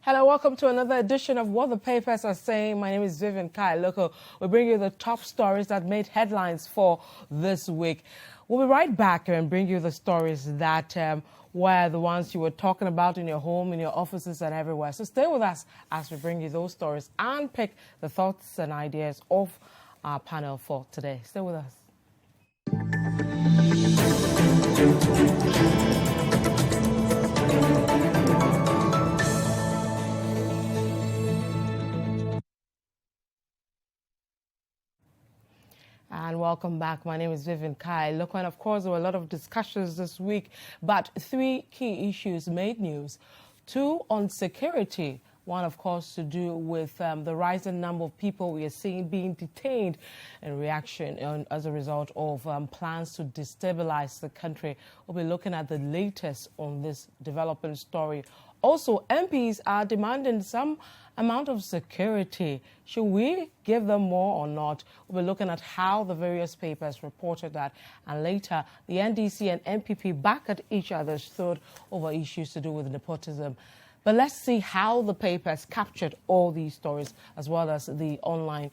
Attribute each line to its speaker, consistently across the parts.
Speaker 1: Hello, welcome to another edition of What the Papers Are Saying. My name is Vivian Kai-Lokko. We bring you the top stories that made headlines for this week. We'll be right back and bring you the stories that were the ones you were talking about in your home, in your offices and everywhere. So stay with us as we bring you those stories and pick the thoughts and ideas of our panel for today. Stay with us. And welcome back. My name is Vivian Kai-Lokko. And of course, there were a lot of discussions this week, but three key issues made news. Two on security. One, of course, to do with the rising number of people we are seeing being detained in reaction as a result of plans to destabilize the country. We'll be looking at the latest on this developing story. Also, MPs are demanding some amount of security. Should we give them more or not? We'll be looking at how the various papers reported that. And later, the NDC and NPP back at each other's throat over issues to do with nepotism. But let's see how the papers captured all these stories, as well as the online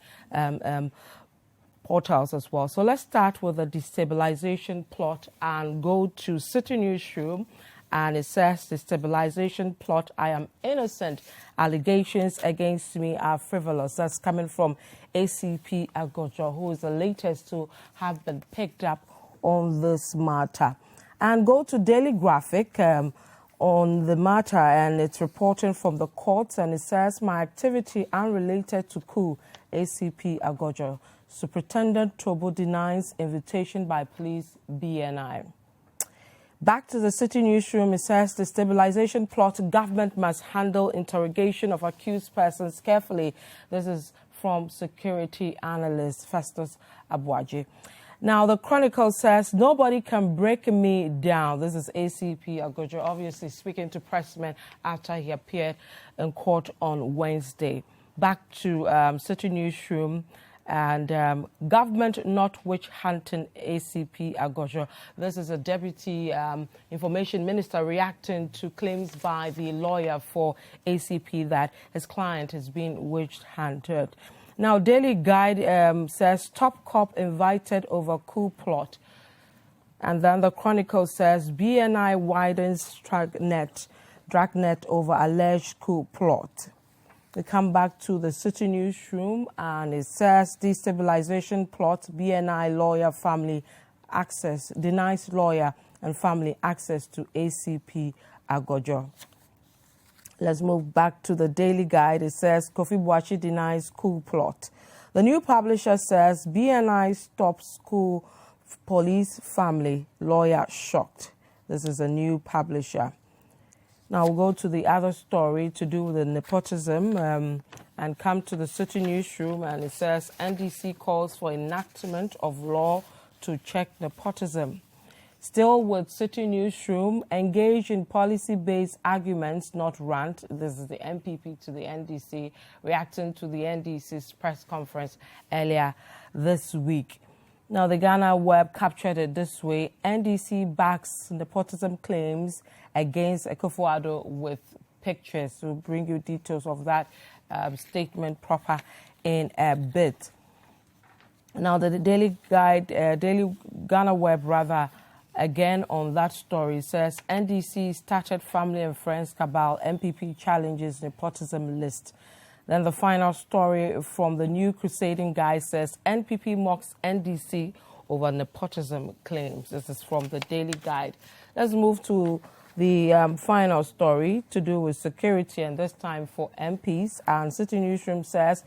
Speaker 1: portals as well. So let's start with the destabilization plot and go to Citi Newsroom. And it says, destabilization plot, I am innocent. Allegations against me are frivolous. That's coming from ACP Agojo, who is the latest to have been picked up on this matter. And go to Daily Graphic on the matter, and it's reporting from the courts, and it says, my activity unrelated to coup, ACP Agojo. Superintendent Tobo denies invitation by police, BNI. Back to the Citi Newsroom, it says the destabilization plot, government must handle interrogation of accused persons carefully. This is from security analyst Festus Abuaji. Now, the Chronicle says, nobody can break me down. This is ACP Agojo, obviously speaking to pressmen after he appeared in court on Wednesday. Back to Citi Newsroom. And government not witch hunting, ACP Agojo. This is a deputy information minister reacting to claims by the lawyer for ACP that his client has been witch hunted. Now, Daily Guide says top cop invited over coup plot. And then the Chronicle says BNI widens dragnet over alleged coup plot. We come back to the Citi Newsroom, and it says destabilization plot, BNI lawyer family access, denies lawyer and family access to ACP Agojo. Let's move back to the Daily Guide. It says Kofi Boakye denies coup plot. The new publisher says BNI stops coup, police family, lawyer shocked. This is a new publisher. Now we'll go to the other story to do with the nepotism and come to the Citi Newsroom, and it says NDC calls for enactment of law to check nepotism. Still with Citi Newsroom, engage in policy-based arguments, not rant. This is the MPP to the NDC reacting to the NDC's press conference earlier this week. Now, the Ghana Web captured it this way. NDC backs nepotism claims against Akufo-Addo with pictures. We'll bring you details of that statement proper in a bit. Now, the Daily Ghana Web, rather, again on that story, says NDC started family and friends cabal, MPP challenges nepotism list. Then the final story from the New Crusading Guy says NPP mocks NDC over nepotism claims. This is from the Daily Guide. Let's move to the final story to do with security, and this time for MPs. And Citi Newsroom says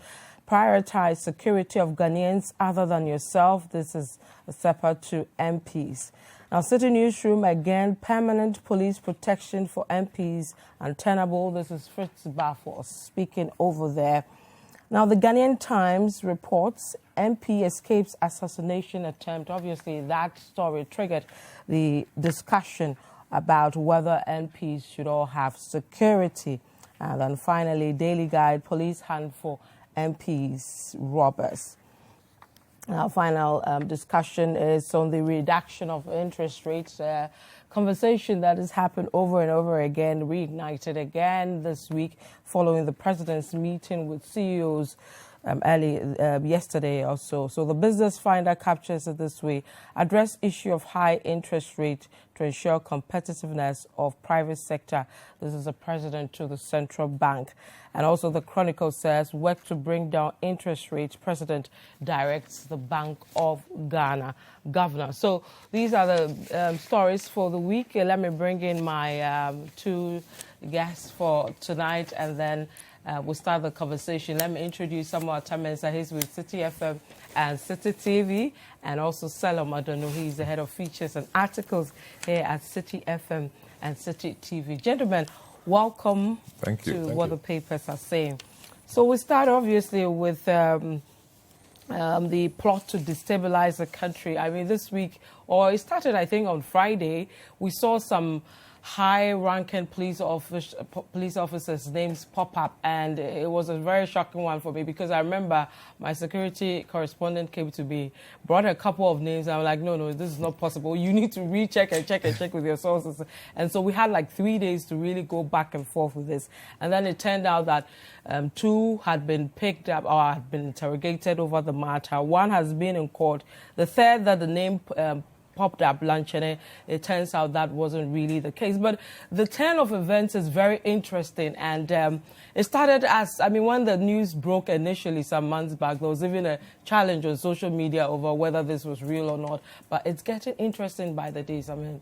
Speaker 1: prioritize security of Ghanaians other than yourself. This is a separate to MPs. Now, Citi Newsroom, again, permanent police protection for MPs untenable. This is Fritz Bafo speaking over there. Now, the Ghanaian Times reports MP escapes assassination attempt. Obviously, that story triggered the discussion about whether MPs should all have security. And then finally, Daily Guide, police hunt for MPs robbers. Our final discussion is on the reduction of interest rates. Conversation that has happened over and over again, reignited again this week following the president's meeting with CEOs early yesterday or so. So the Business Finder captures it this way: address issue of high interest rate to ensure competitiveness of private sector. This is the president to the central bank. And also the Chronicle says, work to bring down interest rates. President directs the Bank of Ghana governor. So these are the stories for the week. Let me bring in my two guests for tonight, and then we'll start the conversation. Let me introduce someone. Atta-Mensah. He's with Citi FM and Citi TV, and also Selorm Adonoo. He's the head of features and articles here at Citi FM and Citi TV. Gentlemen, welcome to what the papers are saying. So we start obviously with the plot to destabilize the country. I mean, this week, or it started, I think, on Friday, we saw some high-ranking police officers' names pop up, and it was a very shocking one for me because I remember my security correspondent came to me, brought a couple of names. I'm like, no, this is not possible. You need to recheck and check with your sources. And so we had like 3 days to really go back and forth with this. And then it turned out that two had been picked up or had been interrogated over the matter. One has been in court. The third, that the name popped up, Lanchene, it turns out that wasn't really the case. But the turn of events is very interesting. And it started as, I mean, when the news broke initially some months back, there was even a challenge on social media over whether this was real or not. But it's getting interesting by the days. I mean,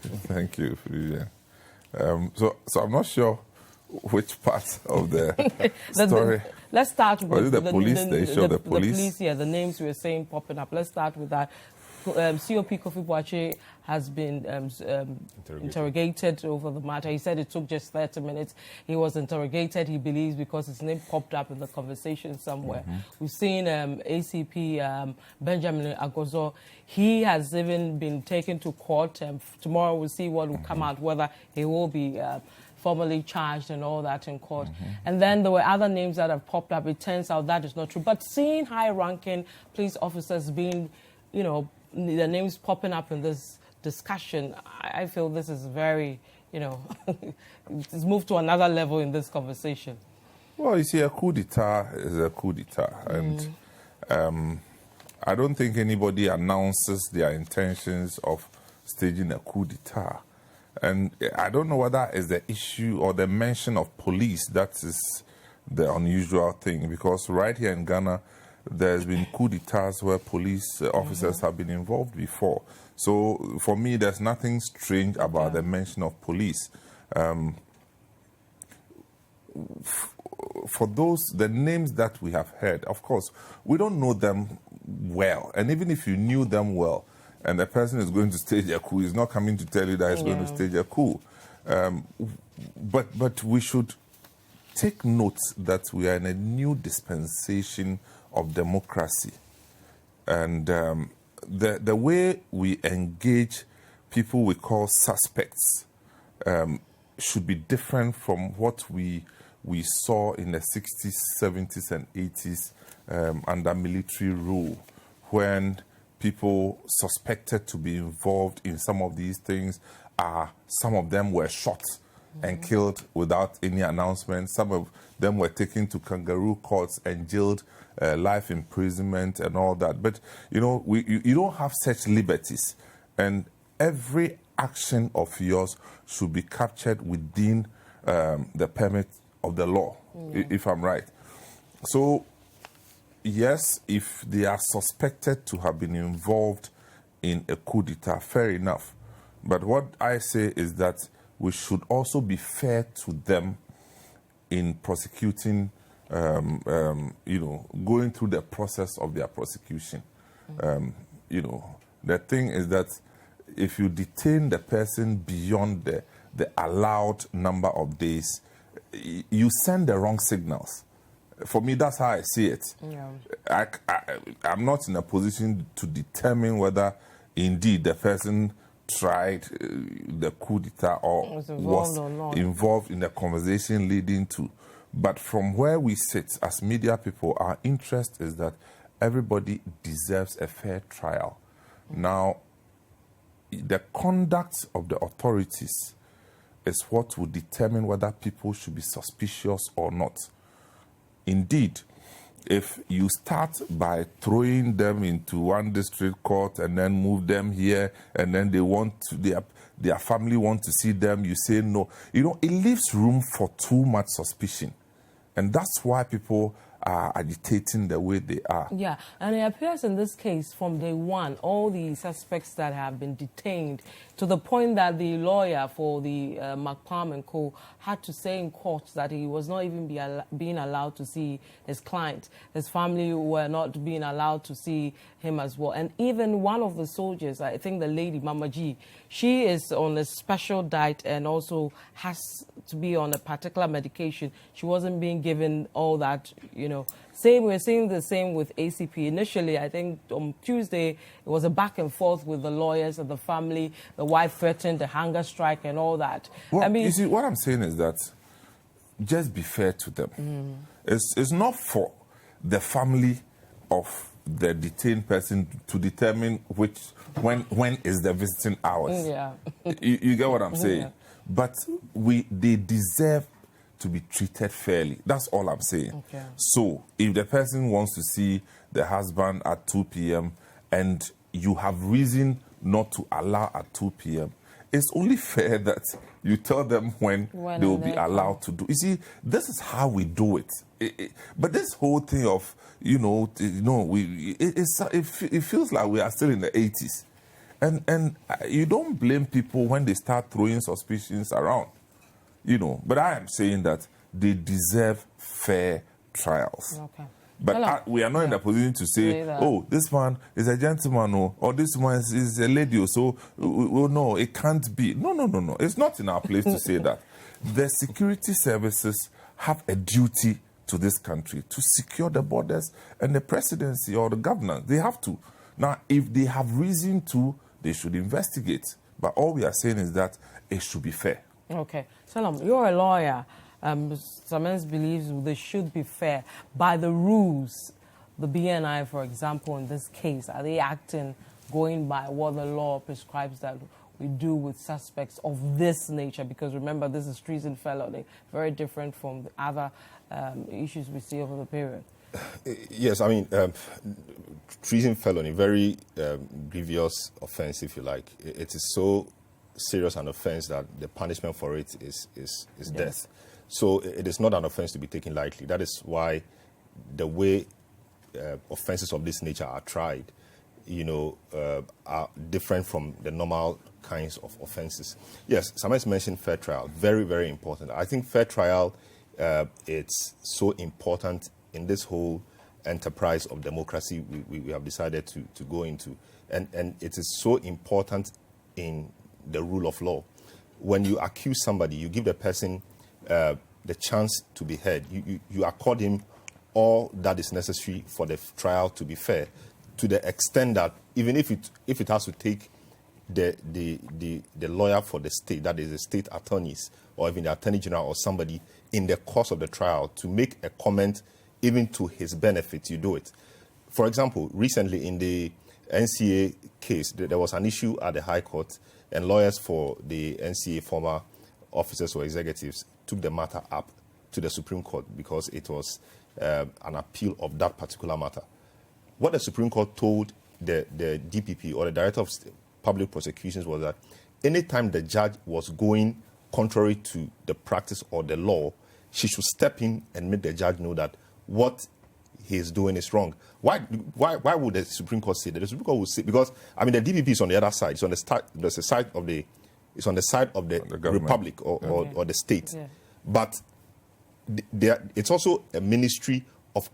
Speaker 2: Thank you, Vivian. So I'm not sure which part of the story.
Speaker 1: Let's start with
Speaker 2: the police station, the police.
Speaker 1: Yeah, the names we were saying popping up. Let's start with that. COP Kofi Boakye has been interrogated over the matter. He said it took just 30 minutes. He was interrogated, he believes, because his name popped up in the conversation somewhere. We've seen ACP Benjamin Agozo. He has even been taken to court. Tomorrow we'll see what will come out, whether he will be formally charged and all that in court. And then there were other names that have popped up. It turns out that is not true. But seeing high-ranking police officers being, you know, the names popping up in this discussion, I feel this is very, you know, it's moved to another level in this conversation.
Speaker 2: Well, you see, a coup d'etat is a coup d'etat. And I don't think anybody announces their intentions of staging a coup d'etat. And I don't know whether it's the issue or the mention of police that is the unusual thing, because right here in Ghana, there's been coup d'etats where police officers have been involved before. So for me, there's nothing strange about the mention of police. For the names that we have heard, of course, we don't know them well. And even if you knew them well, and the person is going to stage a coup, he's not coming to tell you that he's going to stage a coup. But we should take note that we are in a new dispensation of democracy. And the way we engage people we call suspects should be different from what we saw in the 60s, 70s, and 80s under military rule, when people suspected to be involved in some of these things, some of them were shot and killed without any announcement. Some of them were taken to kangaroo courts and jailed, life imprisonment and all that. But, you know, you don't have such liberties. And every action of yours should be captured within the permit of the law, if I'm right. So, yes, if they are suspected to have been involved in a coup d'etat, fair enough. But what I say is that we should also be fair to them in prosecuting, you know, going through the process of their prosecution. You know, the thing is that if you detain the person beyond the allowed number of days, you send the wrong signals. For me, that's how I see it. Yeah. I'm not in a position to determine whether indeed the person tried the coup d'etat or was involved in the conversation leading to. But from where we sit as media people, our interest is that everybody deserves a fair trial. Now, the conduct of the authorities is what will determine whether people should be suspicious or not. Indeed, if you start by throwing them into one district court and then move them here, and then they want to, their family want to see them, you say no. You know, it leaves room for too much suspicion. And that's why people are agitating the way they are.
Speaker 1: Yeah, and it appears in this case from day one, all the suspects that have been detained, to the point that the lawyer for the McPalm and co. had to say in court that he was not even being allowed to see his client. His family were not being allowed to see him as well. And even one of the soldiers, I think the lady, Mama G, she is on a special diet and also has to be on a particular medication. She wasn't being given all that, you know. We're seeing the same with ACP. Initially, I think on Tuesday, it was a back and forth with the lawyers and the family. The wife threatened the hunger strike and all that.
Speaker 2: Well,
Speaker 1: I mean,
Speaker 2: you see, what I'm saying is that just be fair to them. It's not for the family of the detained person to determine when is the visiting hours.
Speaker 1: Yeah.
Speaker 2: You get what I'm saying?
Speaker 1: Yeah.
Speaker 2: But they deserve to be treated fairly. That's all I'm saying.
Speaker 1: Okay.
Speaker 2: So if the person wants to see the husband at 2 p.m. and you have reason not to allow at 2 p.m., it's only fair that you tell them when they will be allowed to do. You see, this is how we do it. But this whole thing of, it feels like we are still in the 80s. And you don't blame people when they start throwing suspicions around. But I am saying that they deserve fair trials.
Speaker 1: Okay.
Speaker 2: But we are not in a position to say, oh, this man is a gentleman, or this one is a lady, so no, it can't be. No. It's not in our place to say that. The security services have a duty to this country to secure the borders, and the presidency or the governor, they have to. Now, if they have reason to, they should investigate. But all we are saying is that it should be fair.
Speaker 1: Okay. Selorm, you're a lawyer. Samens believes they should be fair. By the rules, the BNI, for example, in this case, are they acting going by what the law prescribes that we do with suspects of this nature? Because remember, this is treason felony, very different from the other issues we see over the period.
Speaker 3: Yes, I mean, treason felony, very grievous offense, if you like. It is so serious an offense that the punishment for it is death. So it is not an offense to be taken lightly. That is why the way offenses of this nature are tried, are different from the normal kinds of offenses. Yes, Samens mentioned fair trial. Very, very important. I think fair trial, it's so important in this whole enterprise of democracy we have decided to go into. And it is so important in the rule of law. When you accuse somebody, you give the person the chance to be heard. You accord him all that is necessary for the trial to be fair, to the extent that even if it has to take the lawyer for the state, that is the state attorneys, or even the attorney general or somebody in the course of the trial to make a comment even to his benefit, you do it. For example, recently in the NCA case, there was an issue at the High Court, and lawyers for the NCA former officers or executives took the matter up to the Supreme Court because it was an appeal of that particular matter. What the Supreme Court told the DPP or the Director of Public Prosecutions was that anytime the judge was going contrary to the practice or the law, she should step in and make the judge know that what he is doing is wrong. Why would the Supreme Court say that? The Supreme Court would say, because the DPP is on the other side. It's on the side of the republic or the state. Yeah. But it's also a ministry of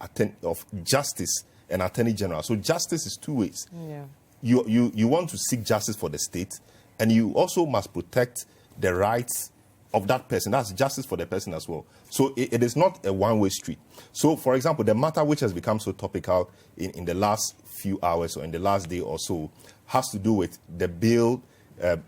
Speaker 3: justice and attorney general. So justice is two ways. Yeah. You want to seek justice for the state, and you also must protect the rights of that person. That's justice for the person as well. So it is not a one-way street. So, for example, the matter which has become so topical in the last few hours or in the last day or so has to do with the bail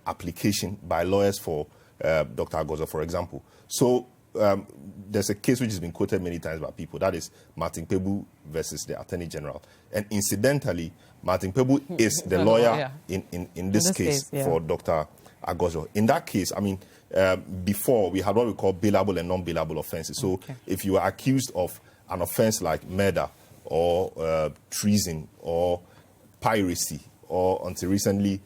Speaker 3: application by lawyers for Dr. Agozo, for example. So there's a case which has been quoted many times by people. That is Martin Pebu versus the Attorney General. And incidentally, Martin Pebu is the lawyer in this case for Dr. Agozo. In that case, I mean, before we had what we call bailable and non-bailable offenses. So if you are accused of an offense like murder or treason or piracy or until recently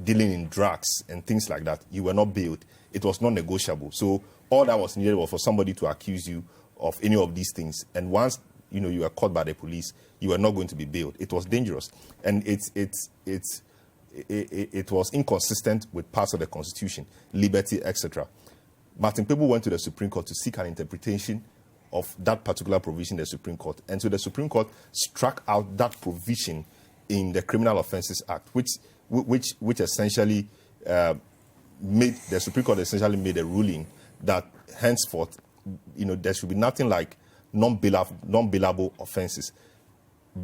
Speaker 3: dealing in drugs and things like that, you were not bailed. It was non-negotiable. So all that was needed was for somebody to accuse you of any of these things. And once you were caught by the police, you were not going to be bailed. It was dangerous, and it was inconsistent with parts of the Constitution, liberty, etc. Martin Pebu went to the Supreme Court to seek an interpretation of that particular provision in the Supreme Court. And so the Supreme Court struck out that provision in the Criminal Offences Act, which essentially the Supreme Court essentially made a ruling that henceforth, there should be nothing like non-bailable offenses.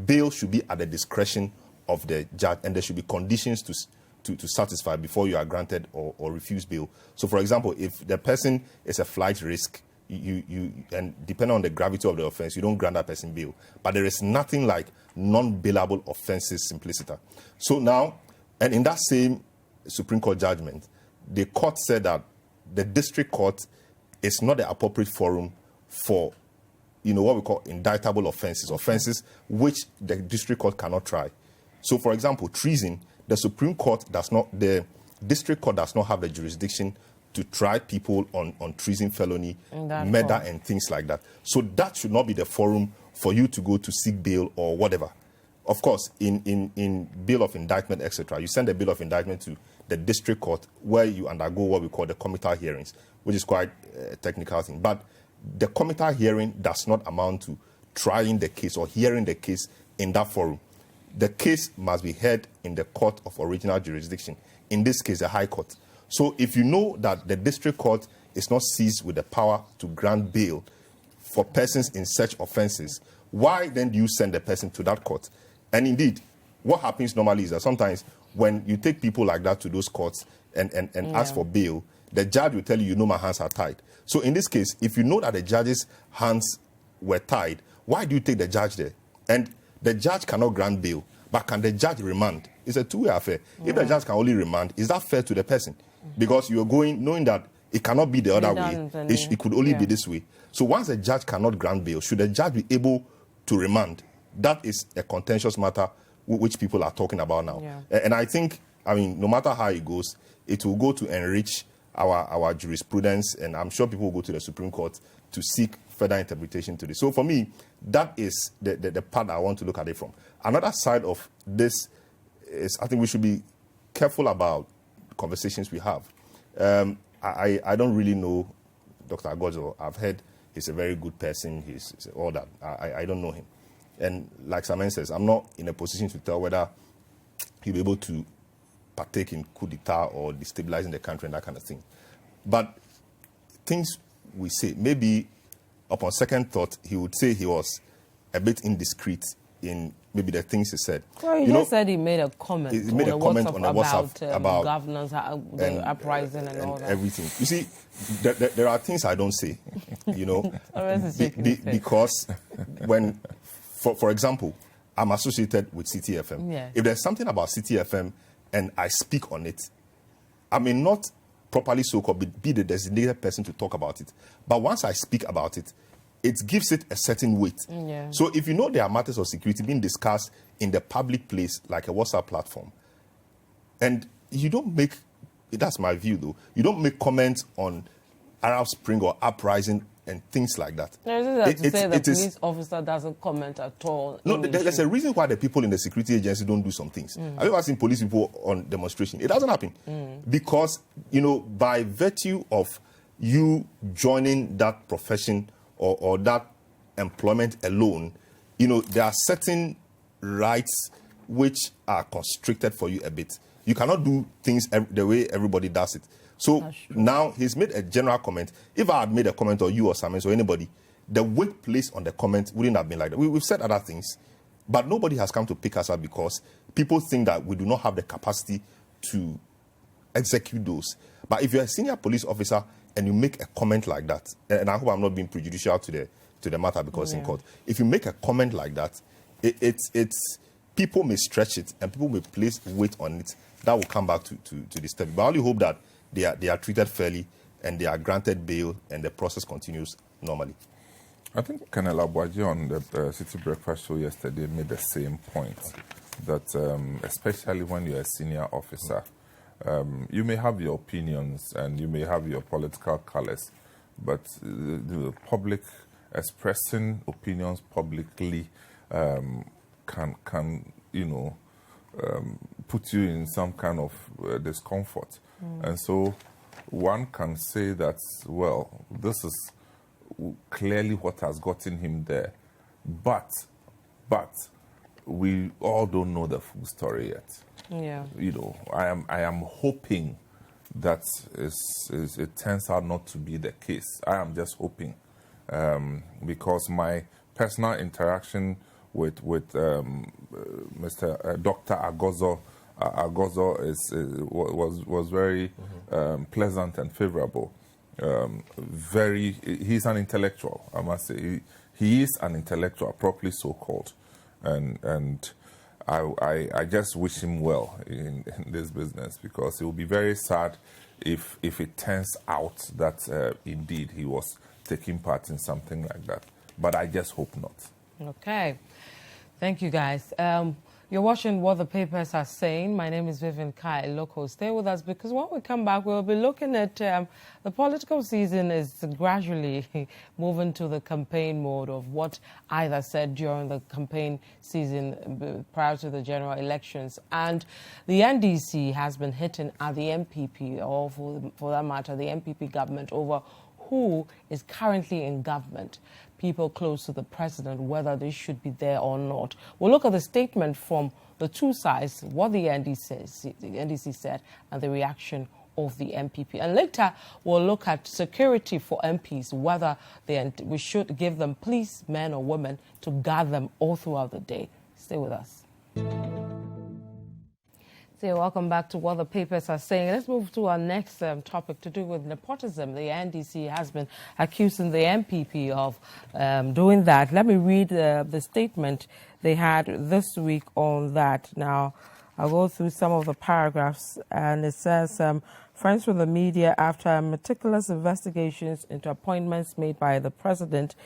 Speaker 3: Bail should be at the discretion of the judge, and there should be conditions to satisfy before you are granted or refused bail. So, for example, if the person is a flight risk, and depending on the gravity of the offense, you don't grant that person bail. But there is nothing like non-bailable offenses simpliciter. So now, and in that same Supreme Court judgment, the court said that the district court is not the appropriate forum for, what we call indictable offenses which the district court cannot try. So, for example, treason, the district court does not have the jurisdiction to try people on treason, felony, murder, and things like that. So that should not be the forum for you to go to seek bail or whatever. Of course, in bill of indictment, etc., you send a bill of indictment to the district court where you undergo what we call the committal hearings, which is quite a technical thing. But the committal hearing does not amount to trying the case or hearing the case in that forum. The case must be heard in the court of original jurisdiction, in this case, the High Court. So if you know that the district court is not seized with the power to grant bail for persons in such offenses, why then do you send the person to that court? And indeed, what happens normally is that sometimes when you take people like that to those courts and ask for bail, the judge will tell you, my hands are tied. So in this case, if you know that the judge's hands were tied, why do you take the judge there? And the judge cannot grant bail, but can the judge remand? It's a two-way affair. If the judge can only remand, is that fair to the person? Because you're going knowing that it cannot be the other way. It could only be this way. So once a judge cannot grant bail, should the judge be able to remand? That is a contentious matter which people are talking about now. And I think, no matter how it goes, it will go to enrich our jurisprudence, and I'm sure people will go to the Supreme Court to seek further interpretation to this. So for me, that is the part I want to look at it from. Another side of this is I think we should be careful about conversations we have. I don't really know Dr. Agozo. I've heard he's a very good person. He's all that. I don't know him. And like Simon says, I'm not in a position to tell whether he'll be able to partake in coup d'etat or destabilizing the country and that kind of thing. But things we say, maybe upon second thought, he would say he was a bit indiscreet in maybe the things he said.
Speaker 1: Well, he just said he made a comment.
Speaker 3: He made a comment on the WhatsApp about
Speaker 1: governance, the uprising and all that.
Speaker 3: Everything. You see, there are things I don't say, because when, for example, I'm associated with Citi FM.
Speaker 1: Yeah.
Speaker 3: If there's something about Citi FM and I speak on it, I may not properly so-called be the designated person to talk about it. But once I speak about it, it gives it a certain weight.
Speaker 1: Yeah.
Speaker 3: So if you know there are matters of security being discussed in the public place, like a WhatsApp platform, and you don't make, that's my view though, you don't make comments on Arab Spring or uprising and things like that.
Speaker 1: No, is it to say the police officer doesn't comment at all?
Speaker 3: No, there's a reason why the people in the security agency don't do some things. Have you ever seen police people on demonstration? It doesn't happen. Because, by virtue of you joining that profession or that employment alone, there are certain rights which are constricted for you a bit. You cannot do things the way everybody does it. So now he's made a general comment. If I had made a comment, or you or Simon or anybody, the weight placed on the comment wouldn't have been like that. We've said other things, but nobody has come to pick us up because people think that we do not have the capacity to execute those. But if you're a senior police officer and you make a comment like that, and I hope I'm not being prejudicial to the matter because in court, if you make a comment like that, it's people may stretch it and people may place weight on it that will come back to the step. But I only hope that they are treated fairly and they are granted bail and the process continues normally.
Speaker 2: I think Colonel Abuaji on the Citi Breakfast Show yesterday made the same point, that especially when you're a senior officer, you may have your opinions and you may have your political colors, but the public expressing opinions publicly can put you in some kind of discomfort. And so one can say that, well, this is clearly what has gotten him there. But we all don't know the full story yet.
Speaker 1: Yeah.
Speaker 2: I am hoping that it turns out not to be the case. I am just hoping, because my personal interaction with Mr. Dr. Agozo was very pleasant and favorable. He's an intellectual, I must say. He is an intellectual, properly so called, and I just wish him well in this business, because it will be very sad if it turns out that indeed he was taking part in something like that. But I just hope not. Okay.
Speaker 1: Thank you, guys. You're watching What the Papers Are Saying. My name is Vivian Kai-Lokko. Stay with us, because when we come back, we'll be looking at the political season is gradually moving to the campaign mode of what either said during the campaign season prior to the general elections. And the NDC has been hitting at the MPP, or for that matter, the MPP government, over who is currently in government, people close to the president, whether they should be there or not. We'll look at the statement from the two sides, what the NDC said, and the reaction of the MPP. And later, we'll look at security for MPs, whether we should give them policemen or women to guard them all throughout the day. Stay with us. So welcome back to What the Papers Are Saying. Let's move to our next topic to do with nepotism. The NDC has been accusing the MPP of doing that. Let me read the statement they had this week on that. Now, I'll go through some of the paragraphs, and it says, friends from the media, after meticulous investigations into appointments made by the president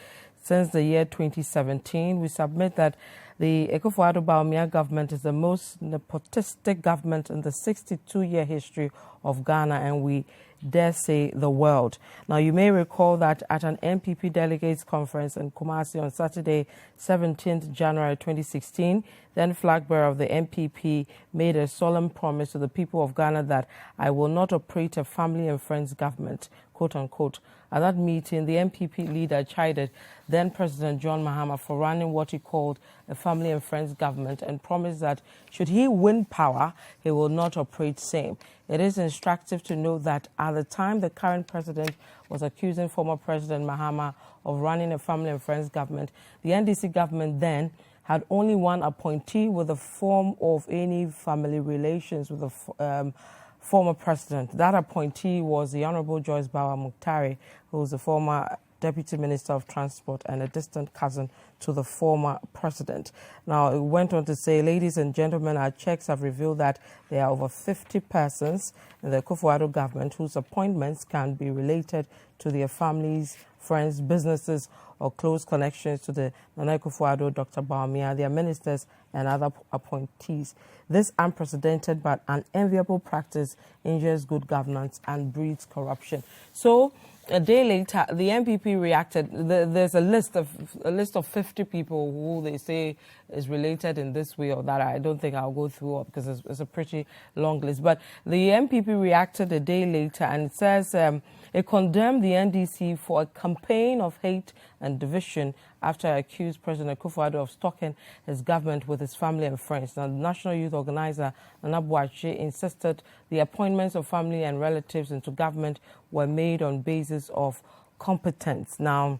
Speaker 1: since the year 2017, we submit that the Akufo-Addo government is the most nepotistic government in the 62-year history of Ghana, and we dare say the world. Now, you may recall that at an MPP delegates conference in Kumasi on Saturday, 17th January 2016, then flag bearer of the MPP made a solemn promise to the people of Ghana that I will not operate a family and friends government, quote unquote. At that meeting, the MPP leader chided then President John Mahama for running what he called a family and friends government, and promised that should he win power, he will not operate same. It is instructive to note that at the time the current president was accusing former President Mahama of running a family and friends government, the NDC government then had only one appointee with a form of any family relations with the former president. That appointee was the Honorable Joyce Bawa Muktari, who was the former Deputy Minister of Transport and a distant cousin to the former president. Now, it went on to say, ladies and gentlemen, our checks have revealed that there are over 50 persons in the Akufo-Addo government whose appointments can be related to their families, friends, businesses, or close connections to the Nana Akufo-Addo, Dr. Bawumia, their ministers, and other appointees. This unprecedented but unenviable practice injures good governance and breeds corruption. So, a day later, the MPP reacted. There's a list of 50 people who they say is related in this way or that. I don't think I'll go through it because it's a pretty long list. But the MPP reacted a day later, and it says it condemned the NDC for a campaign of hate and division after it accused President Akufo-Addo of stalking his government with his family and friends. Now, the National Youth Organizer, Nana Boakye, insisted the appointments of family and relatives into government were made on basis of competence. Now,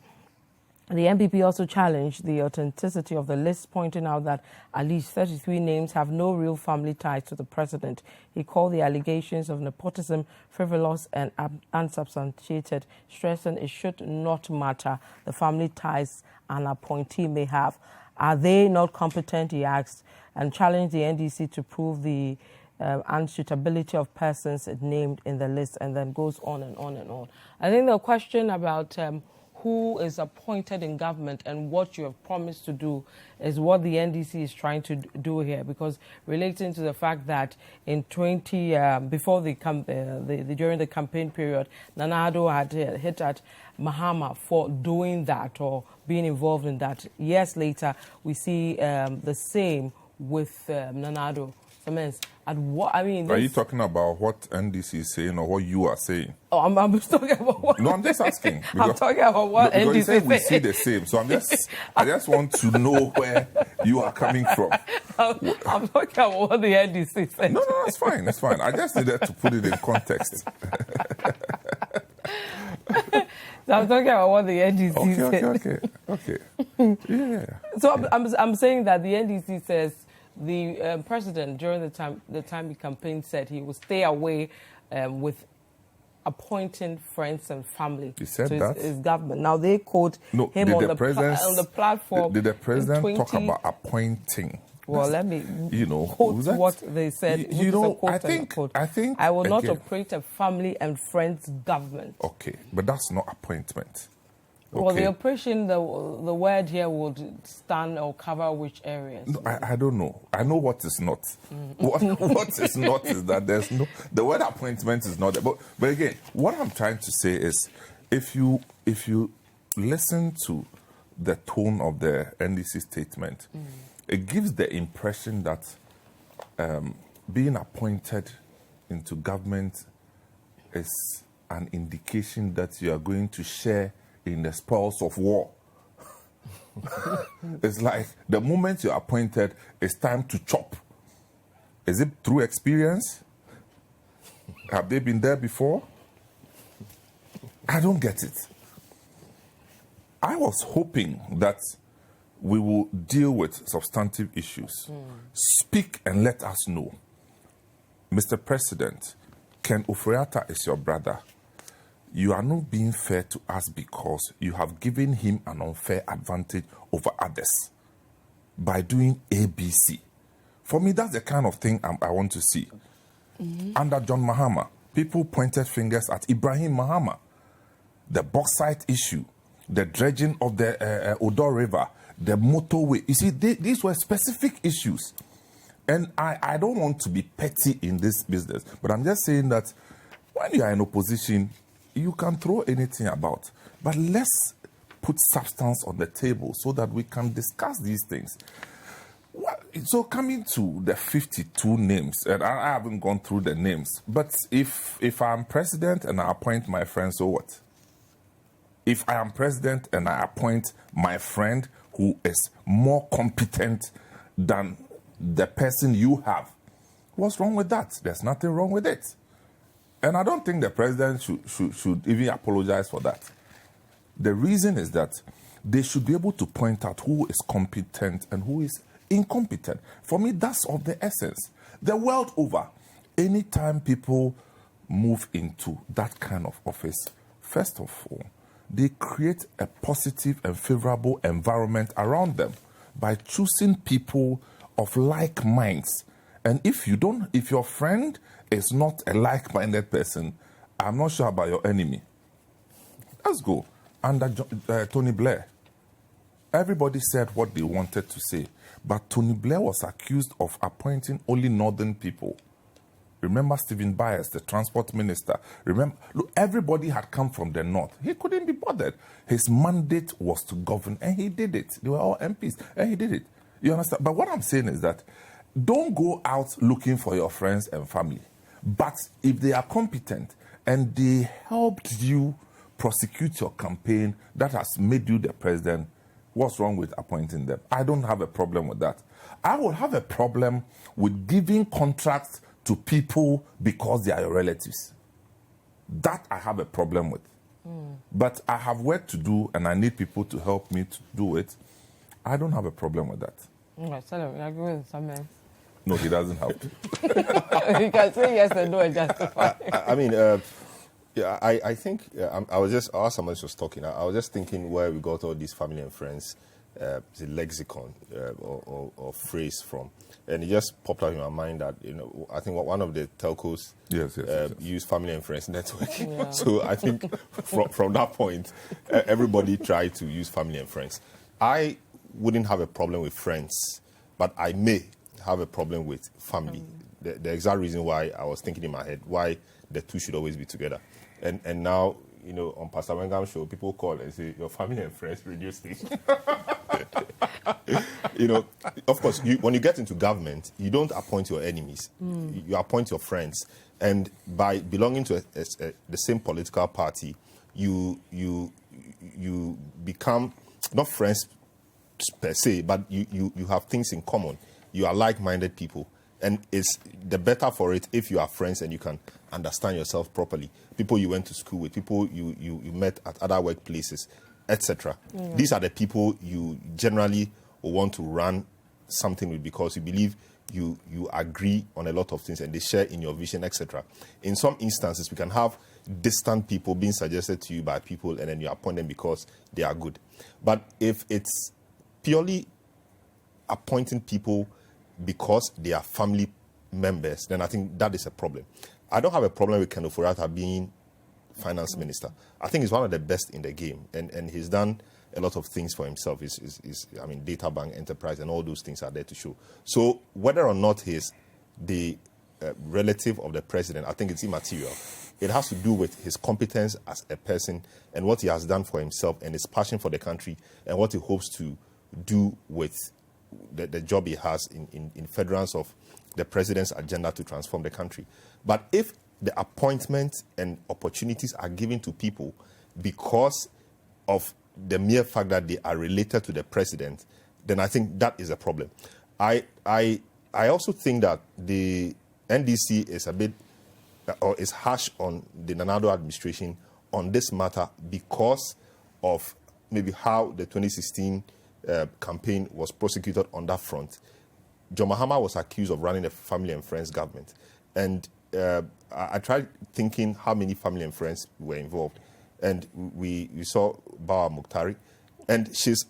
Speaker 1: The MPP also challenged the authenticity of the list, pointing out that at least 33 names have no real family ties to the president. He called the allegations of nepotism frivolous and unsubstantiated, stressing it should not matter the family ties an appointee may have. Are they not competent, he asked, and challenged the NDC to prove the unsuitability of persons named in the list, and then goes on and on and on. I think the question about who is appointed in government and what you have promised to do is what the NDC is trying to do here, because relating to the fact that in before during the campaign period, Nana Addo had hit at Mahama for doing that or being involved in that. Years later, we see the same with Nana Addo.
Speaker 2: Are you talking about what NDC is saying or what you are saying?
Speaker 1: Oh, I'm talking about what...
Speaker 2: No, I'm just asking.
Speaker 1: I'm talking about what NDC
Speaker 2: you said we see the same, so I just want to know where you are coming from.
Speaker 1: I'm talking about what the NDC said.
Speaker 2: No, that's fine. That's fine. I just needed to put it in context.
Speaker 1: So I'm talking about what the NDC said.
Speaker 2: Okay. Yeah.
Speaker 1: So I'm saying that the NDC says the president, during the time he campaigned, said he will stay away with appointing friends and family.
Speaker 2: He said
Speaker 1: to
Speaker 2: that?
Speaker 1: His government. Now they quote him on the platform.
Speaker 2: Did the president talk about appointing?
Speaker 1: Well, let me quote what they said. I think I will not operate a family and friends government.
Speaker 2: Okay, but that's not appointment. Okay.
Speaker 1: Well, the operation, the word here would stand or cover which areas?
Speaker 2: No, I don't know. I know what is not. What is not is that the word appointment is not there. But again, what I'm trying to say is, if you listen to the tone of the NDC statement, it gives the impression that being appointed into government is an indication that you are going to share in the spoils of war. It's like the moment you're appointed, it's time to chop. Is it through experience? Have they been there before? I don't get it. I was hoping that we will deal with substantive issues. Speak and let us know. Mr. President, Ken Ofori-Atta is your brother. You are not being fair to us because you have given him an unfair advantage over others by doing ABC. For me, that's the kind of thing I want to see. Under John Mahama, people pointed fingers at Ibrahim Mahama. The bauxite issue, the dredging of the Odo River, the motorway. You see, these were specific issues. And I don't want to be petty in this business, but I'm just saying that when you are in opposition, you can throw anything about. But let's put substance on the table so that we can discuss these things. So coming to the 52 names, and I haven't gone through the names, but if I'm president and I appoint my friend, so what? If I am president and I appoint my friend who is more competent than the person you have, what's wrong with that? There's nothing wrong with it. And I don't think the president should even apologize for that. The reason is that they should be able to point out who is competent and who is incompetent. For me, that's of the essence. The world over, anytime people move into that kind of office, first of all, they create a positive and favorable environment around them by choosing people of like minds. And if your friend is not a like-minded person, I'm not sure about your enemy. Let's go. Under Tony Blair, everybody said what they wanted to say, but Tony Blair was accused of appointing only northern people. Remember Stephen Byers, the transport minister? Look, everybody had come from the north. He couldn't be bothered. His mandate was to govern, and he did it. They were all MPs, and he did it. You understand? But what I'm saying is that don't go out looking for your friends and family. But if they are competent and they helped you prosecute your campaign that has made you the president, what's wrong with appointing them? I don't have a problem with that. I will have a problem with giving contracts to people because they are your relatives. That I have a problem with. But I have work to do and I need people to help me to do it. I don't have a problem with that.
Speaker 1: Selorm, you agree with some men?
Speaker 2: No, he doesn't have to.
Speaker 1: You can say yes and no and justify.
Speaker 3: I mean, yeah, I think I was just, as someone was talking, I was just thinking where we got all these family and friends, the lexicon or phrase from. And it just popped out in my mind that, I think one of the telcos use family and friends networking. Yeah. So I think from that point, everybody tried to use family and friends. I wouldn't have a problem with friends, but I may have a problem with family. The exact reason why I was thinking in my head, why the two should always be together. And now, on Pastor Wengam's show, people call and say, your family and friends radio station. Of course, when you get into government, you don't appoint your enemies. You appoint your friends. And by belonging to the same political party, you become not friends per se, but you have things in common. You are like-minded people. And it's the better for it if you are friends and you can understand yourself properly. People you went to school with, people you met at other workplaces, etc. Yeah. These are the people you generally want to run something with because you believe you agree on a lot of things and they share in your vision, etc. In some instances, we can have distant people being suggested to you by people and then you appoint them because they are good. But if it's purely appointing people because they are family members, then I think that is a problem. I don't have a problem with Ken Ofori-Atta being finance minister. I think he's one of the best in the game, and he's done a lot of things for himself. Data bank, enterprise, and all those things are there to show. So whether or not he's the relative of the president, I think it's immaterial. It has to do with his competence as a person and what he has done for himself and his passion for the country and what he hopes to do with the job he has in furtherance of the president's agenda to transform the country. But if the appointments and opportunities are given to people because of the mere fact that they are related to the president, then I think that is a problem. I also think that the NDC is a bit or is harsh on the Nana Addo administration on this matter because of maybe how the 2016 campaign was prosecuted on that front. John Mahama was accused of running a family and friends government. And I tried thinking how many family and friends were involved. And we saw Bawa Mukhtari. And she's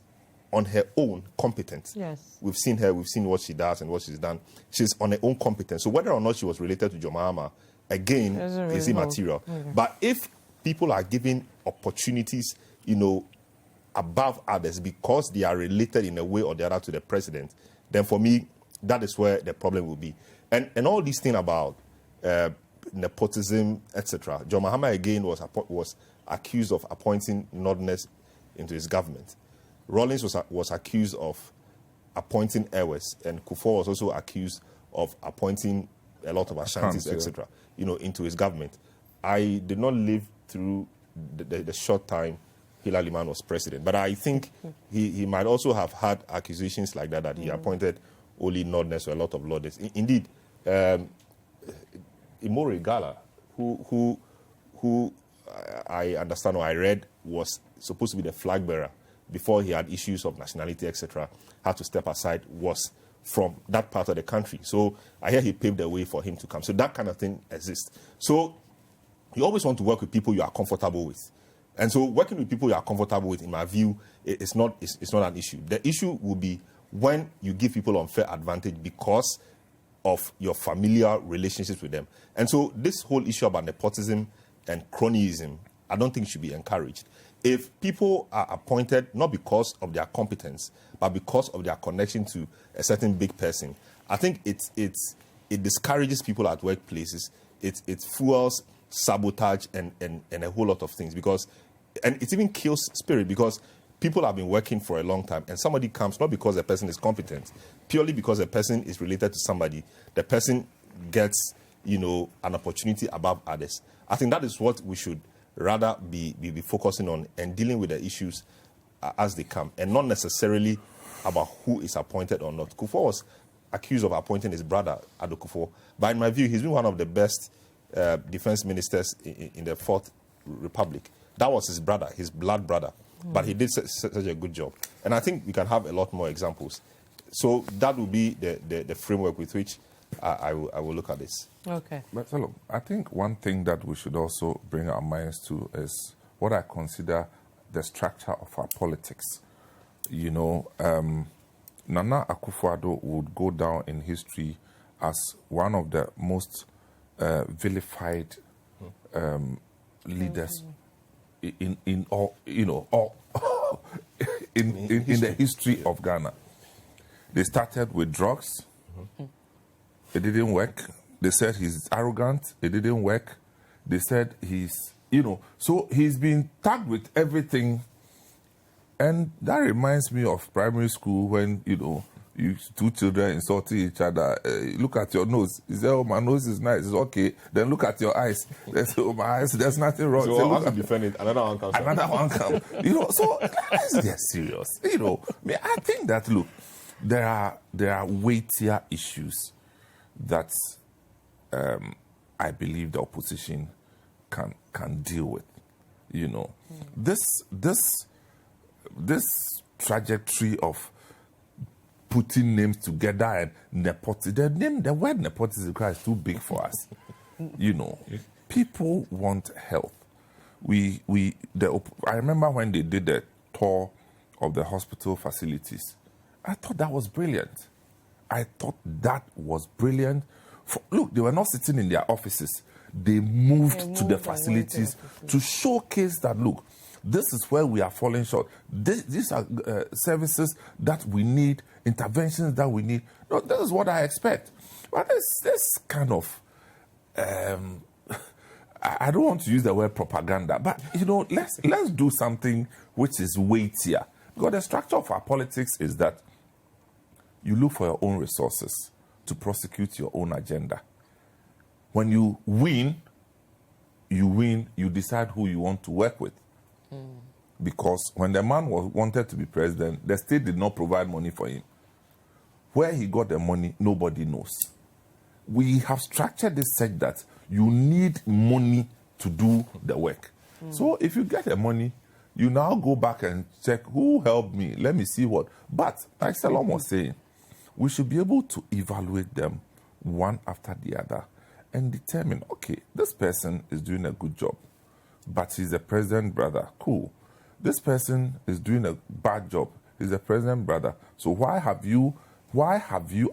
Speaker 3: on her own competent.
Speaker 1: Yes.
Speaker 2: We've seen her, we've seen what she does and what she's done. She's on her own competence. So whether or not she was related to John Mahama, again, is immaterial. Okay. But if people are given opportunities, above others because they are related in a way or the other to the president, then for me, that is where the problem will be. And all these things about nepotism, etc. John Mahama again was accused of appointing Nordness into his government. Rawlings was accused of appointing Ewes, and Kufuor was also accused of appointing a lot of Ashantis, etc. Into his government. I did not live through the short time Hilary Liman was president. But I think he might also have had accusations like that he appointed only Nordness or a lot of lords. Indeed, Imori Gala, who I understand or I read was supposed to be the flag bearer before he had issues of nationality, etc., had to step aside, was from that part of the country. So I hear he paved the way for him to come. So that kind of thing exists. So you always want to work with people you are comfortable with. And so working with people you are comfortable with, in my view, it's not an issue. The issue will be when you give people unfair advantage because of your familiar relationships with them. And so this whole issue about nepotism and cronyism, I don't think should be encouraged. If people are appointed not because of their competence, but because of their connection to a certain big person, I think it discourages people at workplaces. It fuels sabotage and a whole lot of things and it even kills spirit because people have been working for a long time and somebody comes not because the person is competent, purely because the person is related to somebody, the person gets an opportunity above others. I think that is what we should rather be focusing on and dealing with the issues as they come and not necessarily about who is appointed or not. Kufuor was accused of appointing his brother, Addo Kufuor, but in my view, he's been one of the best defense ministers in the Fourth Republic.
Speaker 3: That was his brother, his blood brother. But he did such a good job. And I think we can have a lot more examples. So that will be the framework with which I will look at this.
Speaker 1: Okay.
Speaker 2: But Selorm, I think one thing that we should also bring our minds to is what I consider the structure of our politics. You know, Nana Akufo-Addo would go down in history as one of the most vilified leaders in all, you know, all in the history of Ghana. They started with drugs. It didn't work. They said he's arrogant. It didn't work. They said he's, you know, so he's been tagged with everything. And that reminds me of primary school when, you know, two children insulting each other. Look at your nose. He said, oh, my nose is nice. It's okay. Then look at your eyes. They say, oh, my eyes, there's nothing wrong.
Speaker 3: So once you defend it, another one comes.
Speaker 2: Another one comes. You know, so let's get serious. You know, I think that, look, there are weightier issues that I believe the opposition can deal with. You know, this trajectory of putting names together and nepotism, the word nepotism is too big for us. You know, people want health. I remember when they did the tour of the hospital facilities. I thought that was brilliant. Look, they were not sitting in their offices. They moved to the facilities to showcase that, look, this is where we are falling short. These are services that we need, interventions that we need. No, this is what I expect. But this kind of, I don't want to use the word propaganda, but, you know, let's do something which is weightier. Because the structure of our politics is that you look for your own resources to prosecute your own agenda. When you win, you decide who you want to work with. Because when the man wanted to be president, the state did not provide money for him. Where he got the money, nobody knows. We have structured this such that you need money to do the work. So if you get the money, you now go back and check who helped me. Let me see what. But like Selorm was saying, we should be able to evaluate them one after the other and determine, okay, this person is doing a good job, but he's a president brother. Cool. This person is doing a bad job. He's a president brother. So why have you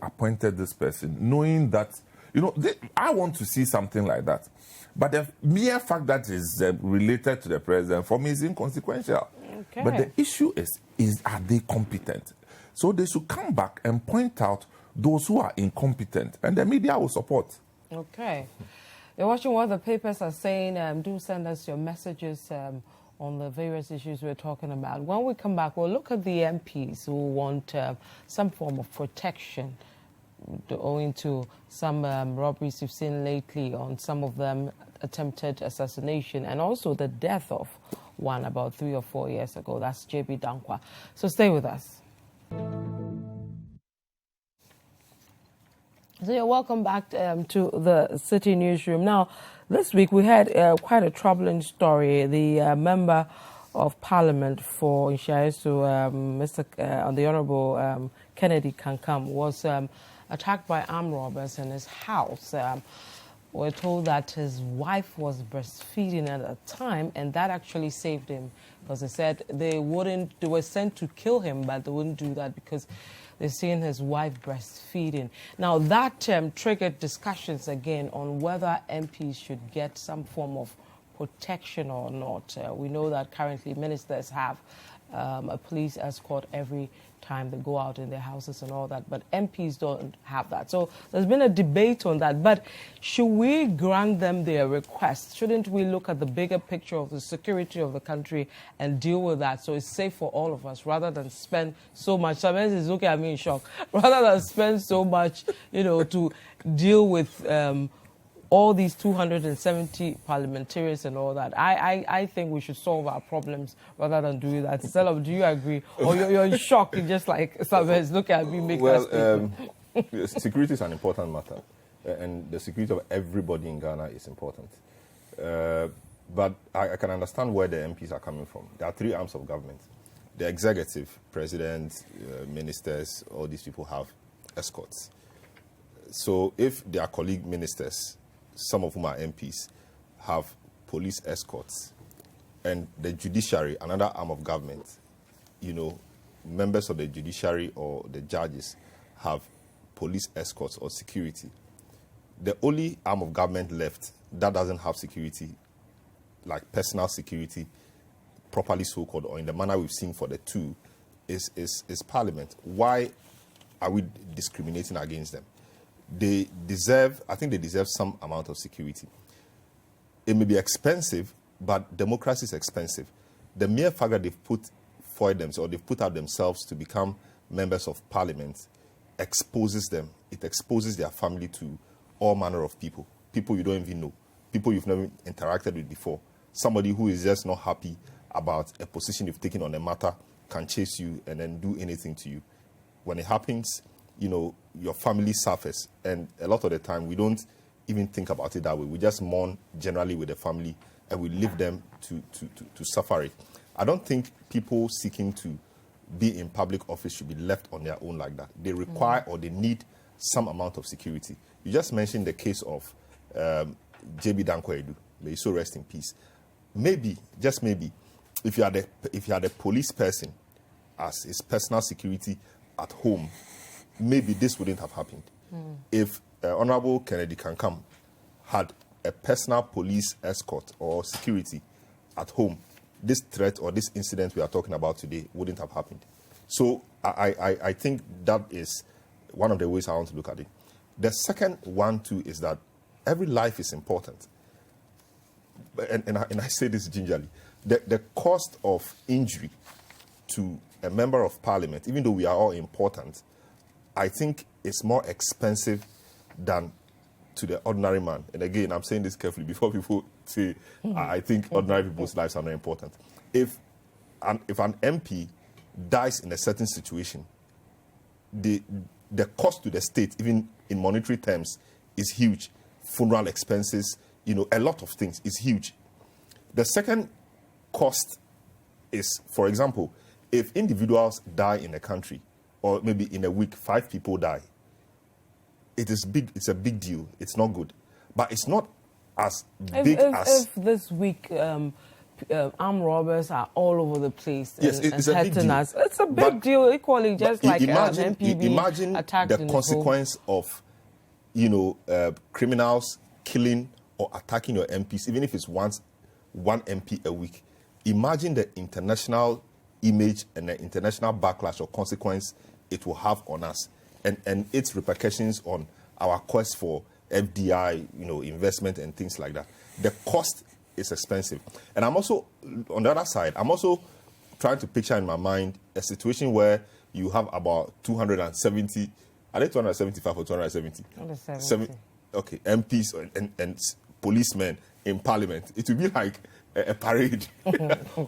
Speaker 2: appointed this person, knowing that, you know, I want to see something like that. But the mere fact that is related to the president, for me, is inconsequential.
Speaker 1: Okay.
Speaker 2: But the issue is are they competent? So they should come back and point out those who are incompetent, and the media will support.
Speaker 1: Okay. You're watching what the papers are saying. Do send us your messages on the various issues we're talking about. When we come back, we'll look at the MPs who want some form of protection owing to some robberies you've seen lately, on some of them attempted assassination, and also the death of one about 3 or 4 years ago. That's JB Dankwa. So stay with us. So you're welcome back to the Citi newsroom. Now, this week we had quite a troubling story. The member of Parliament for Inshaesu, the Honourable Kennedy Kankam, was attacked by armed robbers in his house. We're told that his wife was breastfeeding at the time, and that actually saved him, because they said they were sent to kill him, but they wouldn't do that because they're seeing his wife breastfeeding. Now, that triggered discussions again on whether MPs should get some form of protection or not. We know that currently ministers have a police escort every time they go out in their houses and all that, but MPs don't have that. So there's been a debate on that. But should we grant them their request? Shouldn't we look at the bigger picture of the security of the country and deal with that so it's safe for all of us, rather than spend so much? Sometimes it's looking at me in shock. Rather than spend so much, you know, to deal with all these 270 parliamentarians and all that. I think we should solve our problems rather than do that. Selorm, do you agree? Or you're in shock? You just like sometimes look at me, make that statement.
Speaker 3: Security is an important matter, and the security of everybody in Ghana is important. But I can understand where the MPs are coming from. There are three arms of government. The executive, president, ministers, all these people have escorts. So if their colleague ministers, some of whom are MPs, have police escorts, and the judiciary, another arm of government, members of the judiciary or the judges have police escorts or security, the only arm of government left that doesn't have security, like personal security, properly so-called, or in the manner we've seen for the two, is Parliament. Why are we discriminating against them? I think they deserve some amount of security. It may be expensive, but democracy is expensive. The mere fact that they've put out themselves to become members of Parliament exposes them. It exposes their family to all manner of people you don't even know, people you've never interacted with before. Somebody who is just not happy about a position you've taken on a matter can chase you and then do anything to you. When it happens, your family suffers. And a lot of the time, we don't even think about it that way. We just mourn generally with the family and we leave them to suffer it. I don't think people seeking to be in public office should be left on their own like that. They require or they need some amount of security. You just mentioned the case of J.B. Danko-Edu. May he so rest in peace. Maybe, just maybe, if you had a police person as his personal security at home, maybe this wouldn't have happened. If Honorable Kennedy Kankam had a personal police escort or security at home, this threat or this incident we are talking about today wouldn't have happened. So I think that is one of the ways I want to look at it. The second one, too, is that every life is important. And I say this gingerly. The cost of injury to a member of Parliament, even though we are all important, I think it's more expensive than to the ordinary man. And again, I'm saying this carefully before people say, I think ordinary people's lives are not important. If an MP dies in a certain situation, the cost to the state, even in monetary terms, is huge. Funeral expenses, a lot of things is huge. The second cost is, for example, if individuals die in a country, or maybe in a week, 5 people die, it's a big deal. It's not good. But it's not as big as...
Speaker 1: If this week armed robbers are all over the place
Speaker 2: it's a big deal.
Speaker 1: It's a big deal equally, just like
Speaker 2: imagine
Speaker 1: attacked
Speaker 2: the consequence of, criminals killing or attacking your MPs, even if it's one MP a week. Imagine the international image and the international backlash or consequence it will have on us, and its repercussions on our quest for FDI, investment and things like that. The cost is expensive. And I'm also, on the other side, I'm also trying to picture in my mind a situation where you have about 270, are they 275 or 270?
Speaker 1: 70.
Speaker 2: Okay, MPs and policemen in Parliament. It will be like a parade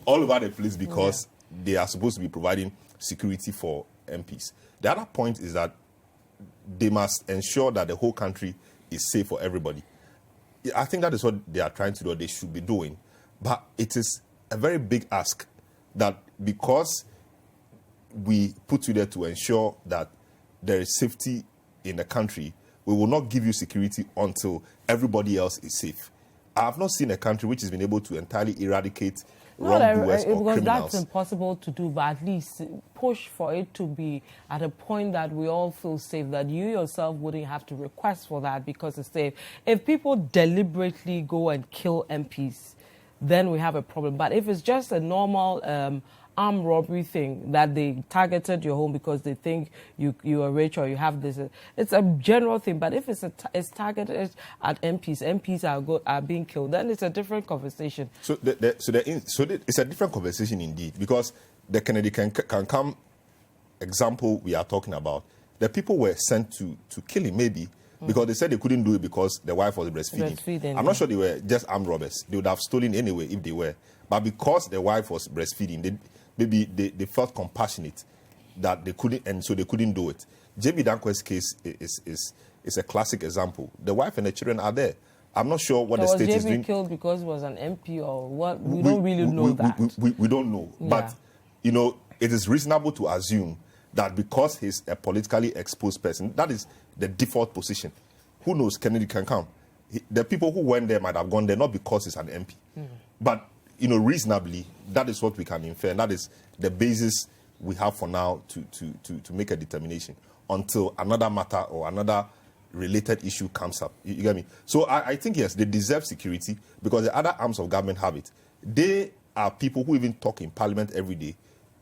Speaker 2: all over the place because they are supposed to be providing security for MPs. The other point is that they must ensure that the whole country is safe for everybody. I think that is what they are trying to do, they should be doing. But it is a very big ask that because we put you there to ensure that there is safety in the country, we will not give you security until everybody else is safe. I have not seen a country which has been able to entirely eradicate wrongdoers or
Speaker 1: because
Speaker 2: criminals.
Speaker 1: That's impossible to do, but at least push for it to be at a point that we all feel safe, that you yourself wouldn't have to request for that because it's safe. If people deliberately go and kill MPs, then we have a problem. But if it's just a normal armed robbery thing that they targeted your home because they think you are rich or you have this, it's a general thing. But if it's targeted at MPs are being killed, then it's a different conversation.
Speaker 2: So it's a different conversation indeed, because the Kennedy can come example we are talking about. The people were sent to kill him maybe because they said they couldn't do it because the wife was breastfeeding. I'm not sure they were just armed robbers. They would have stolen anyway if they were. But because the wife was breastfeeding, they felt compassionate that they couldn't, and so they couldn't do it. J.B. Danko's case is a classic example. The wife and the children are there,
Speaker 3: I'm not sure what
Speaker 1: so
Speaker 3: the state is doing.
Speaker 1: Was JB killed because he was an MP or what? We don't really know that.
Speaker 3: We don't know. Yeah. But, you know, it is reasonable to assume that because he's a politically exposed person, that is the default position. Who knows, Kennedy can come. The people who went there might have gone there not because he's an MP. But, you know, reasonably, that is what we can infer. And that is the basis we have for now to make a determination until another matter or another related issue comes up. You get me? So I think, yes, they deserve security because the other arms of government have it. They are people who even talk in parliament every day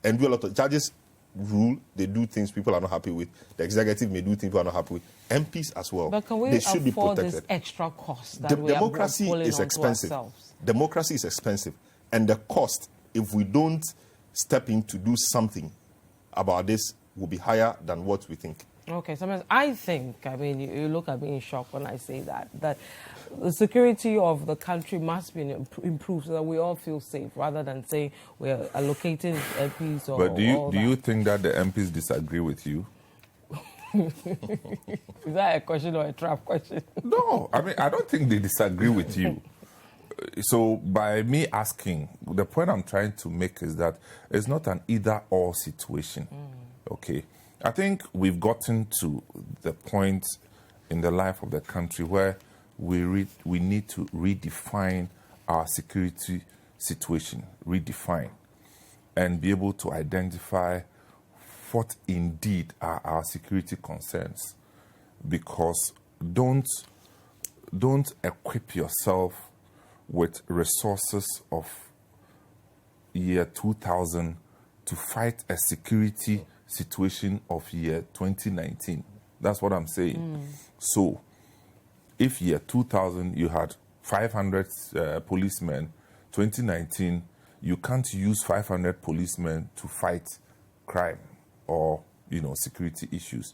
Speaker 3: and do a lot of judges rule. They do things people are not happy with. The executive may do things people are not happy with. MPs as well.
Speaker 1: But can we
Speaker 3: they should
Speaker 1: afford
Speaker 3: be protected.
Speaker 1: This extra cost that we
Speaker 3: democracy
Speaker 1: are
Speaker 3: is expensive.
Speaker 1: Ourselves?
Speaker 3: Democracy is expensive. And the cost, if we don't step in to do something about this, will be higher than what we think.
Speaker 1: Okay, so I think, I mean, you look at me in shock when I say that the security of the country must be improved so that we all feel safe, rather than say we're allocating MPs or...
Speaker 2: But do you think that the MPs disagree with you?
Speaker 1: Is that a question or a trap question?
Speaker 2: No, I mean, I don't think they disagree with you. So by me asking, the point I'm trying to make is that it's not an either-or situation, okay? I think we've gotten to the point in the life of the country where we need to redefine our security situation, redefine, and be able to identify what indeed are our security concerns. Because don't equip yourself with resources of year 2000 to fight a security situation of year 2019. That's what I'm saying. So, if year 2000 you had 500 policemen, 2019 you can't use 500 policemen to fight crime or, you know, security issues.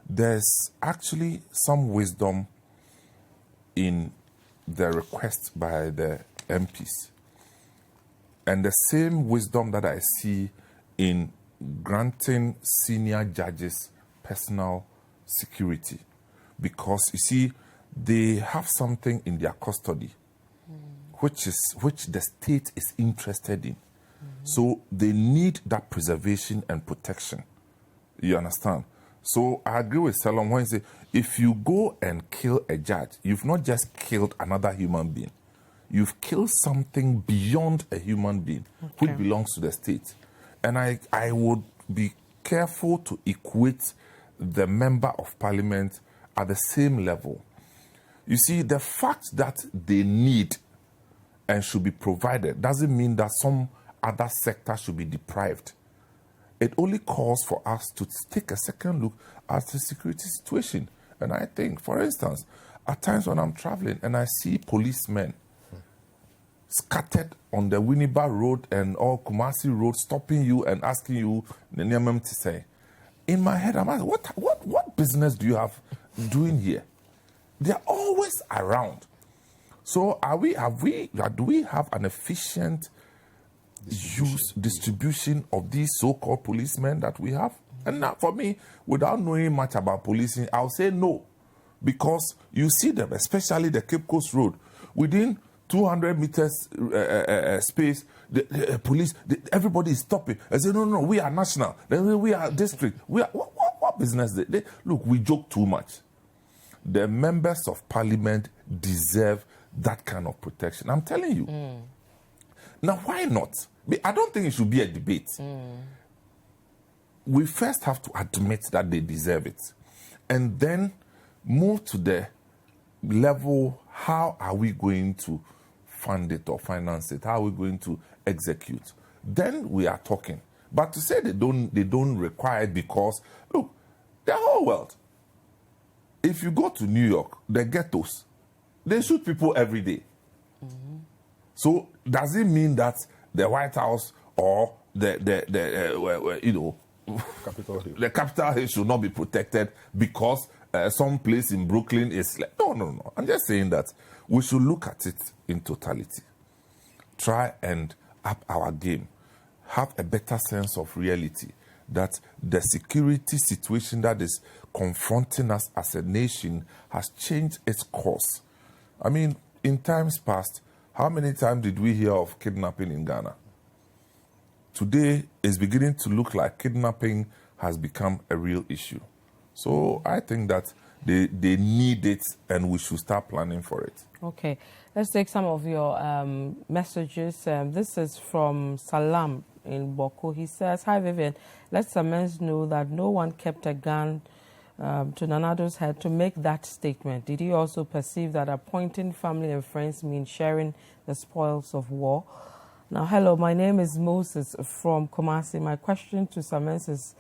Speaker 2: There's actually some wisdom in the request by the MPs, and the same wisdom that I see in granting senior judges personal security, because you see they have something in their custody which the state is interested in. So they need that preservation and protection. You understand? So I agree with Selorm when he says, if you go and kill a judge, you've not just killed another human being. You've killed something beyond a human being, which belongs to the state. And I would be careful to equate the member of parliament at the same level. You see, the fact that they need and should be provided doesn't mean that some other sector should be deprived. It only calls for us to take a second look at the security situation. And I think, for instance, at times when I'm traveling and I see policemen scattered on the Winneba Road and or Kumasi Road, stopping you and asking you to say, in my head, I'm asking, what business do you have doing here? They're always around. So do we have an efficient distribution of these so-called policemen that we have? And now, for me, without knowing much about policing, I'll say no. Because you see them, especially the Cape Coast Road, within 200 meters space, the police, everybody is stopping. I say, no, we are national. We are district. We are, what business? Look, we joke too much. The members of parliament deserve that kind of protection. I'm telling you. Now, why not? I don't think it should be a debate. We first have to admit that they deserve it. And then move to the level, how are we going to fund it or finance it? How are we going to execute? Then we are talking. But to say they don't require it because, look, the whole world. If you go to New York, the ghettos, they shoot people every day. So does it mean that the White House or the Capitol Hill should not be protected because some place in Brooklyn is like... No. I'm just saying that we should look at it in totality. Try and up our game. Have a better sense of reality, that the security situation that is confronting us as a nation has changed its course. I mean, in times past, how many times did we hear of kidnapping in Ghana? Today, it's beginning to look like kidnapping has become a real issue. So I think that they need it, and we should start planning for it.
Speaker 1: Okay, let's take some of your messages. This is from Salam in Boko. He says, "Hi Vivian, let Samens know that no one kept a gun to Nana Addo's head to make that statement. Did he also perceive that appointing family and friends means sharing the spoils of war?" Now, hello, my name is Moses from Kumasi. My question to Samens is,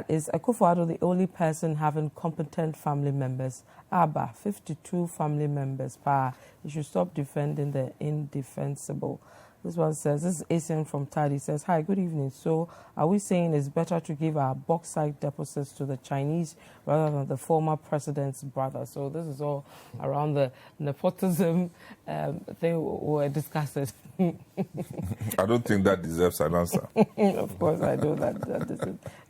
Speaker 1: is Akufo-Addo the only person having competent family members? Abba, 52 family members. You should stop defending the indefensible. This one says, this is Asian from Tad. He says, "Hi, good evening. So are we saying it's better to give our bauxite deposits to the Chinese rather than the former president's brother?" So this is all around the nepotism thing we're discussing.
Speaker 2: I don't think that deserves an answer.
Speaker 1: Of course, I know that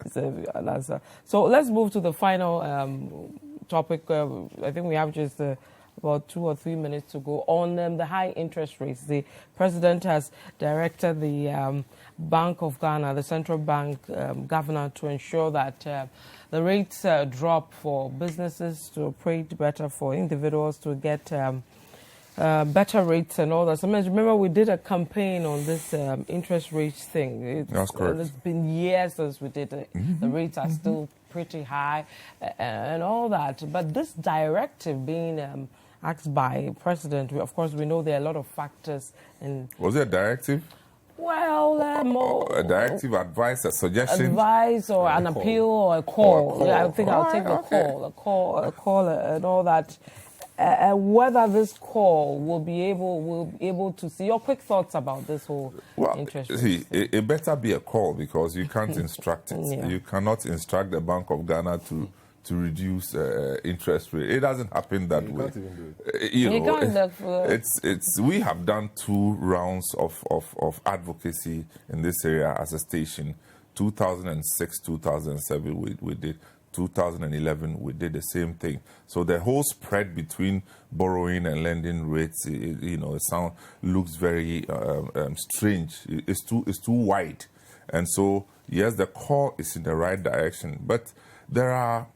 Speaker 1: deserves an answer. So let's move to the final topic. I think we have just about 2 or 3 minutes to go on the high interest rates. The president has directed the Bank of Ghana, the central bank governor, to ensure that the rates drop for businesses to operate better, for individuals to get better rates and all that. So, remember, we did a campaign on this interest rates thing.
Speaker 2: That's correct.
Speaker 1: It's been years since we did it. The rates are still pretty high and all that. But this directive being asked by President, of course, we know there are a lot of factors.
Speaker 2: Was it a directive?
Speaker 1: Well,
Speaker 2: a directive, advice, a suggestion?
Speaker 1: Advice or an appeal or a call. Yeah, I think I'll take the call. A call and all that. Whether this call will be able to see your quick thoughts about this whole interest rate.
Speaker 2: See, it better be a call, because you can't instruct it. Yeah. You cannot instruct the Bank of Ghana to reduce interest rate. It doesn't happen that way.
Speaker 3: Can't even do it.
Speaker 2: We have done 2 rounds of advocacy in this area as a station. 2006, 2007 we did. 2011 we did the same thing. So the whole spread between borrowing and lending rates, it looks very strange. It's too wide, and so yes, the call is in the right direction, but there are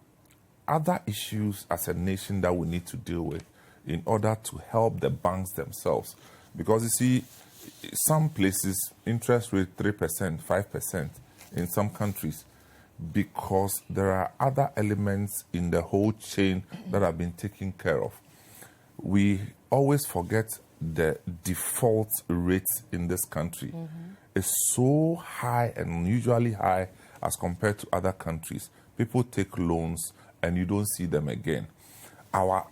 Speaker 2: other issues as a nation that we need to deal with in order to help the banks themselves. Because you see, some places interest rate 3%, 5% in some countries, because there are other elements in the whole chain that have been taken care of. We always forget the default rates in this country is so high and unusually high as compared to other countries. People take loans and you don't see them again. Our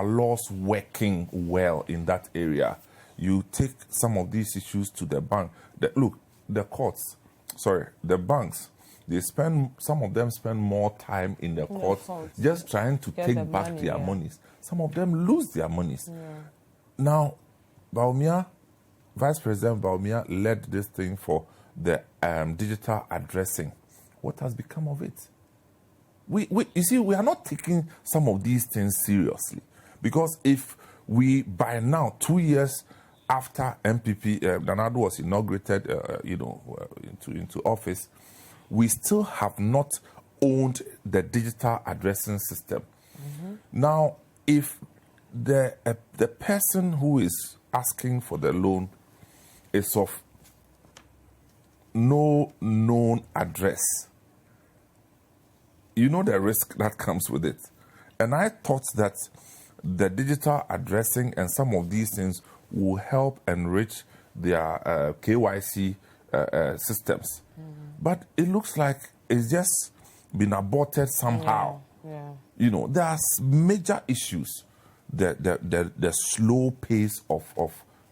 Speaker 2: laws working well in that area. You take some of these issues to the bank. The banks, some of them spend more time in the courts just trying to take back their monies. Some of them lose their monies. Yeah. Now, Vice President Bawumia led this thing for the digital addressing. What has become of it? You see, we are not taking some of these things seriously, because if we, by now, 2 years after MPP Nana Addo was inaugurated, into office, we still have not owned the digital addressing system. Now, if the person who is asking for the loan is of no known address, you know the risk that comes with it. And I thought that the digital addressing and some of these things will help enrich their KYC systems. But it looks like it's just been aborted somehow. Yeah. There are major issues. The slow pace of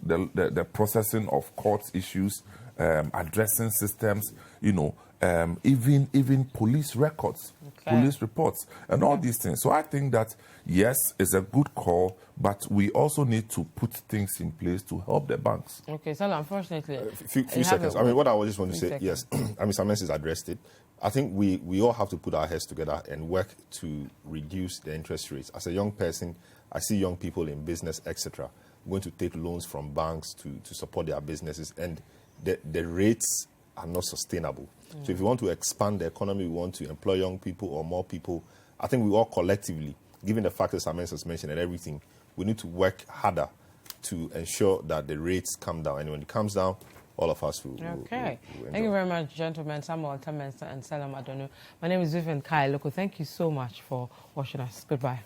Speaker 2: the processing of court issues, addressing systems, even police records, police reports, and all these things. So I think that, yes, it's a good call, but we also need to put things in place to help the banks. Okay, so unfortunately...
Speaker 3: few seconds. What I just want to say, yes, Samens has addressed it. I think we all have to put our heads together and work to reduce the interest rates. As a young person, I see young people in business, etc., going to take loans from banks to support their businesses, and the rates are not sustainable. So if we want to expand the economy, we want to employ young people or more people, I think we all collectively, given the factors Atta-Mensah has mentioned and everything, we need to work harder to ensure that the rates come down. And when it comes down, all of us will.
Speaker 1: Okay.
Speaker 3: Will
Speaker 1: Thank you very much, gentlemen. Samuel Atta-Mensah and Selorm Adonoo. My name is Vivian Kai-Lokko. Thank you so much for watching us. Goodbye.